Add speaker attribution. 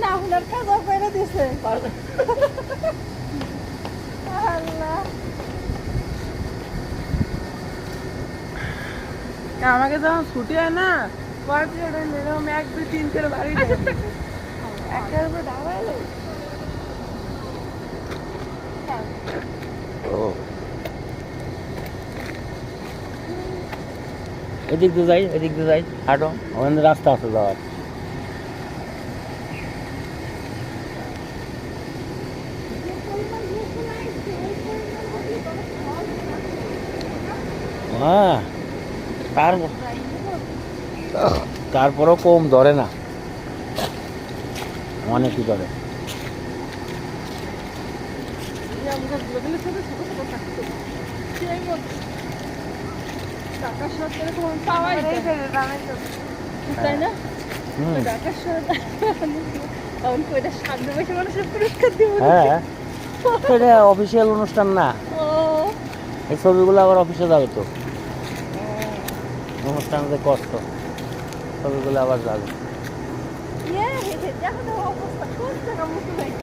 Speaker 1: না আপনার কাজ করে দিছে আল্লাহ
Speaker 2: আমাকে যখন ছুটি হয় না এরকম 1 2 3 করে বাড়ি
Speaker 1: একটার উপর দাঁড়াইলো
Speaker 3: এদিক দিয়ে যাই হাঁটো ওখানে রাস্তা আছে যাওয়ার। হ্যাঁ তারপরও কম ধরে না, অনেকই ধরে।
Speaker 1: ঢাকার শহরে এরকম পাওয়াই যায় তাই না ঢাকার শহরে তখন কইটা সামনে বসে মানুষের পুরস্কার দিব
Speaker 3: হ্যাঁ এটা অফিসিয়াল অনুষ্ঠান না,
Speaker 1: ও
Speaker 3: এই ছবিগুলো আবার অফিসে যাবে তো, অনুষ্ঠানে কষ্ট, ছবিগুলো আবার যাবে।
Speaker 1: ইয়ে দেখো অবস্থা কোন জায়গা মুখ